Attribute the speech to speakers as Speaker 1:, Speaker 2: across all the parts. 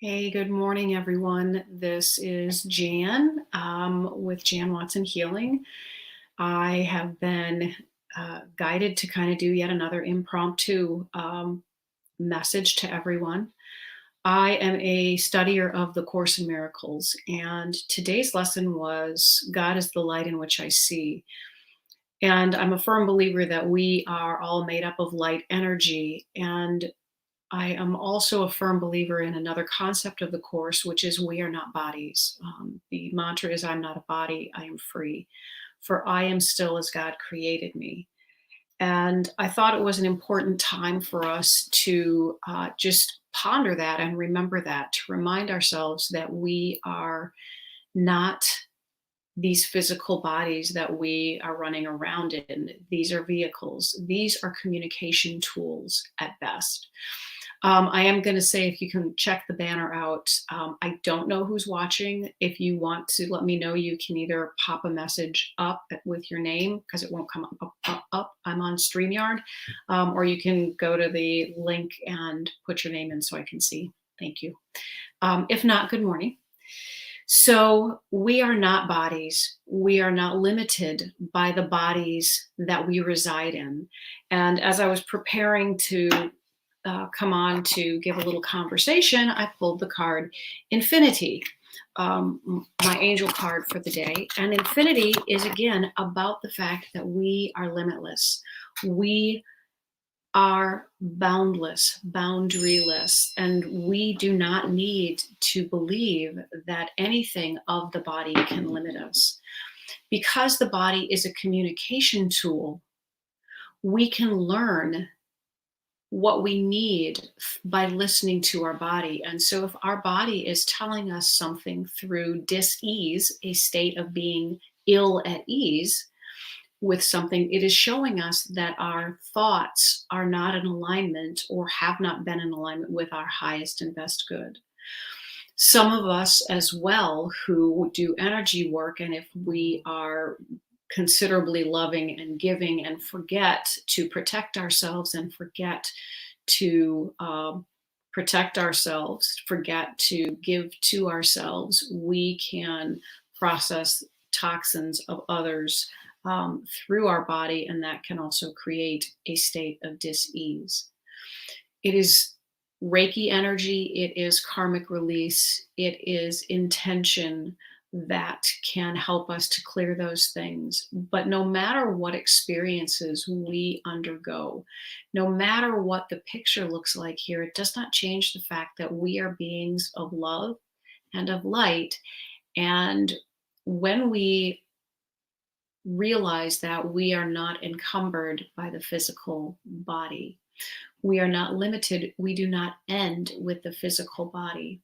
Speaker 1: Hey, good morning, everyone. This is Jan with Jan Watson Healing. I have been guided to kind of do yet another impromptu message to everyone. I am a studier of the Course in Miracles, and today's lesson was God is the light in which I see. And I'm a firm believer that we are all made up of light energy. And I am also a firm believer in another concept of the Course, which is we are not bodies. The mantra is I'm not a body, I am free, for I am still as God created me. And I thought it was an important time for us to just ponder that and remember that, to remind ourselves that we are not these physical bodies that we are running around in. These are vehicles, these are communication tools at best. I am going to say, if you can check the banner out, I don't know who's watching. If you want to let me know, you can either pop a message up with your name because it won't come up. I'm on StreamYard, or you can go to the link and put your name in so I can see. Thank you. If not, good morning. So we are not bodies. We are not limited by the bodies that we reside in. And as I was preparing to come on to give a little conversation, I pulled the card Infinity, my angel card for the day. And Infinity is, again, about the fact that we are limitless. We are boundless, boundaryless, and we do not need to believe that anything of the body can limit us. Because the body is a communication tool, we can learn what we need by listening to our body. And so if our body is telling us something through dis-ease, a state of being ill at ease with something, it is showing us that our thoughts are not in alignment or have not been in alignment with our highest and best good. Some of us as well who do energy work, and if we are considerably loving and giving and forget to protect ourselves and forget to protect ourselves, forget to give to ourselves, we can process toxins of others through our body, and that can also create a state of dis-ease. It is Reiki energy, it is karmic release, it is intention that can help us to clear those things. But no matter what experiences we undergo, no matter what the picture looks like here, it does not change the fact that we are beings of love and of light. And when we realize that we are not encumbered by the physical body, we are not limited, we do not end with the physical body.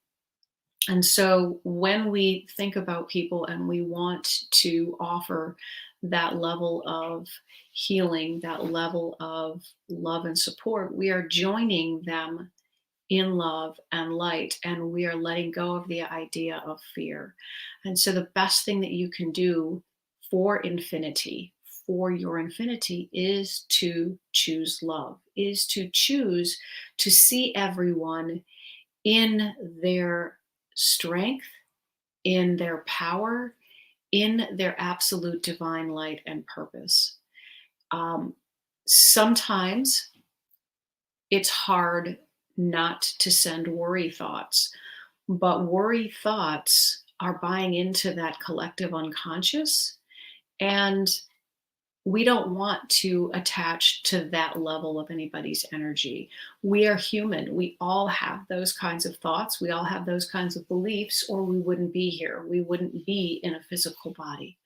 Speaker 1: And so when we think about people and we want to offer that level of healing, that level of love and support, we are joining them in love and light, and we are letting go of the idea of fear. And so the best thing that you can do for infinity, for your infinity, is to choose love, is to choose to see everyone in their strength, in their power, in their absolute divine light and purpose. Sometimes it's hard not to send worry thoughts, but worry thoughts are buying into that collective unconscious, and we don't want to attach to that level of anybody's energy. We are human. We all have those kinds of thoughts. We all have those kinds of beliefs, or we wouldn't be here. We wouldn't be in a physical body.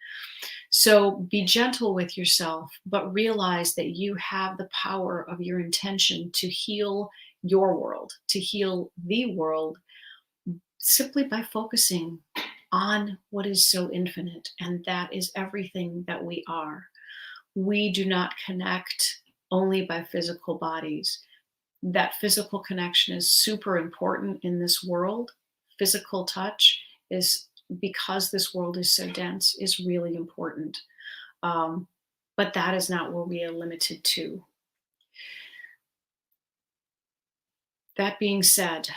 Speaker 1: So be gentle with yourself, but realize that you have the power of your intention to heal your world, to heal the world, simply by focusing on what is so infinite, and that is everything that we are. We do not connect only by physical bodies. That physical connection is super important in this world. Physical touch is, because this world is so dense, is really important. But that is not where we are limited to. That being said,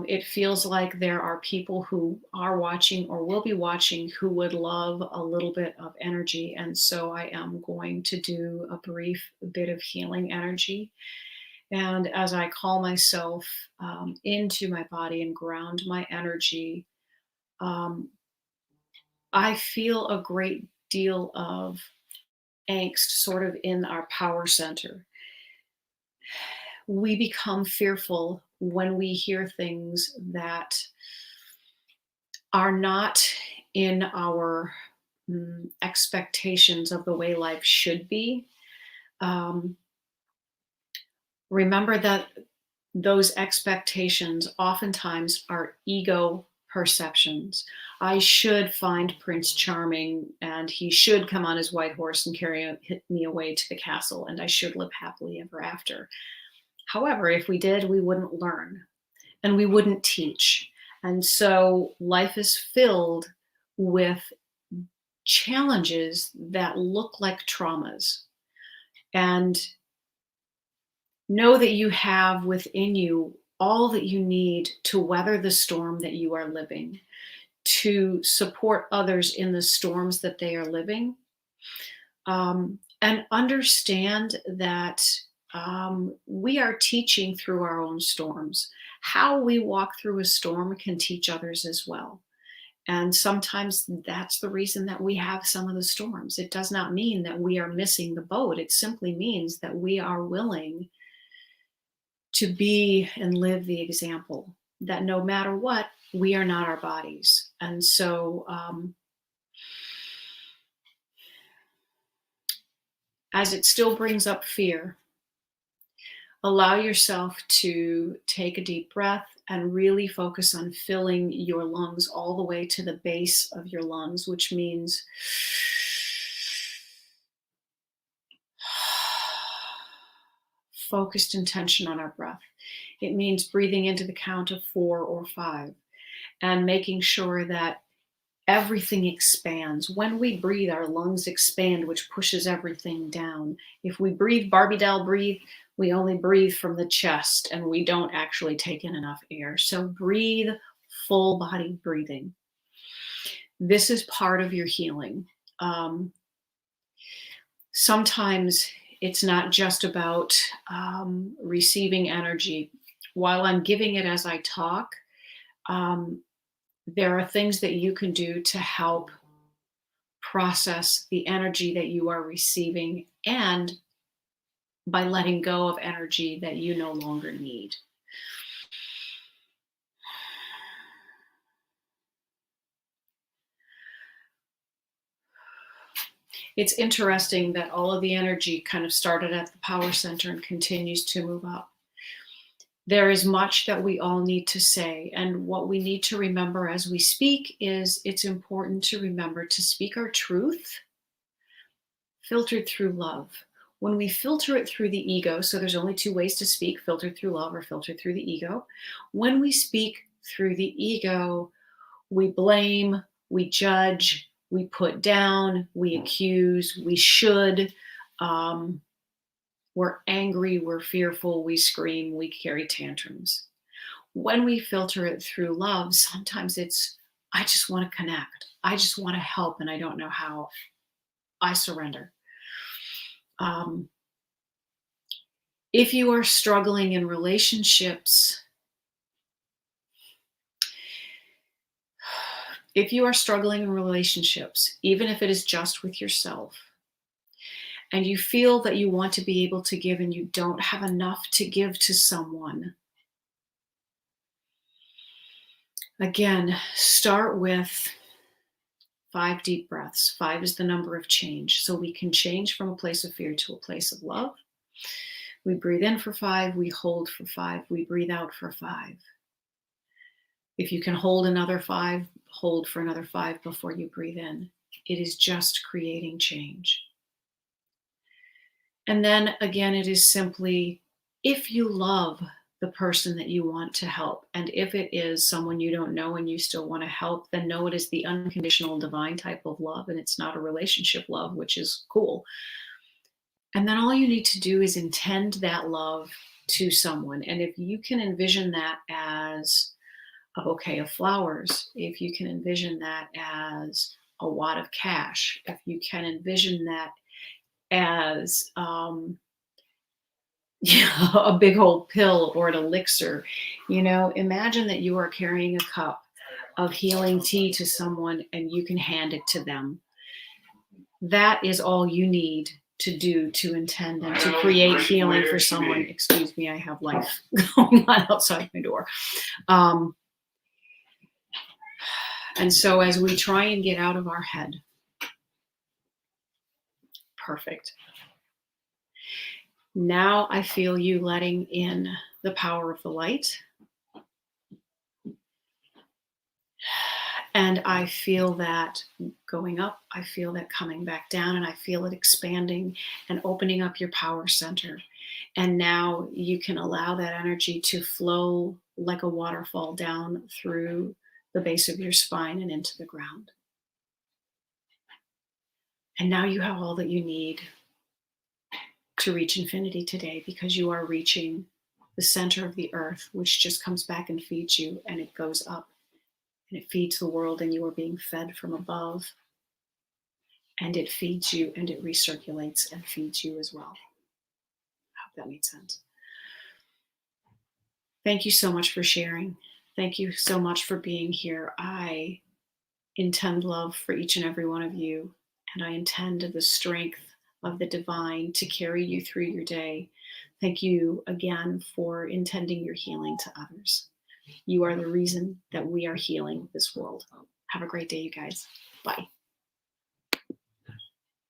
Speaker 1: it feels like there are people who are watching or will be watching who would love a little bit of energy. And so I am going to do a brief bit of healing energy. And as I call myself into my body and ground my energy, um, I feel a great deal of angst sort of in our power center. We become fearful when we hear things that are not in our expectations of the way life should be. Um, Remember that those expectations oftentimes are ego perceptions. I should find Prince Charming and he should come on his white horse and carry me away to the castle, and I should live happily ever after. However, if we did, we wouldn't learn and we wouldn't teach. And so life is filled with challenges that look like traumas. And know that you have within you all that you need to weather the storm that you are living, to support others in the storms that they are living, and understand that we are teaching through our own storms. How we walk through a storm can teach others as well. And sometimes that's the reason that we have some of the storms. It does not mean that we are missing the boat. It simply means that we are willing to be and live the example that no matter what, we are not our bodies. And so, as it still brings up fear, allow yourself to take a deep breath and really focus on filling your lungs all the way to the base of your lungs, which means focused intention on our breath. It means breathing into the count of 4 or 5 and making sure that everything expands. When we breathe, our lungs expand, which pushes everything down. If we breathe, Barbie doll breathe, we only breathe from the chest and we don't actually take in enough air. So breathe full body breathing. This is part of your healing. Sometimes it's not just about receiving energy. While I'm giving it as I talk, there are things that you can do to help process the energy that you are receiving, and by letting go of energy that you no longer need. It's interesting that all of the energy kind of started at the power center and continues to move up. There is much that we all need to say. And what we need to remember as we speak is it's important to remember to speak our truth filtered through love. When we filter it through the ego, so there's only 2 ways to speak, filtered through love or filtered through the ego. When we speak through the ego, we blame, we judge, we put down, we accuse, we should. We're angry, we're fearful, we scream, we carry tantrums. When we filter it through love, sometimes it's, I just want to connect. I just want to help and I don't know how. I surrender. If you are struggling in relationships, even if it is just with yourself, and you feel that you want to be able to give and you don't have enough to give to someone, again, start with 5 deep breaths. 5 is the number of change. So we can change from a place of fear to a place of love. We breathe in for 5, we hold for 5, we breathe out for 5. If you can hold another 5, hold for another 5 before you breathe in. It is just creating change. And then again, it is simply, if you love the person that you want to help, and if it is someone you don't know and you still want to help, then know it is the unconditional divine type of love, and it's not a relationship love, which is cool. And then all you need to do is intend that love to someone. And if you can envision that as a bouquet of flowers, if you can envision that as a wad of cash, if you can envision that as yeah, a big old pill or an elixir, imagine that you are carrying a cup of healing tea to someone and you can hand it to them. That is all you need to do to intend and to create healing for someone. Excuse me, I have life going on outside my door. Um, and so as we try and get out of our head, perfect. Now I feel you letting in the power of the light. And I feel that going up, I feel that coming back down, and I feel it expanding and opening up your power center. And now you can allow that energy to flow like a waterfall down through the base of your spine and into the ground. And now you have all that you need to reach infinity today, because you are reaching the center of the earth, which just comes back and feeds you, and it goes up and it feeds the world, and you are being fed from above, and it feeds you and it recirculates and feeds you as well. I hope that made sense. Thank you so much for sharing. Thank you so much for being here. I intend love for each and every one of you, and I intend the strength of the divine to carry you through your day. Thank you again for intending your healing to others. You are the reason that we are healing this world. Have a great day, you guys. Bye.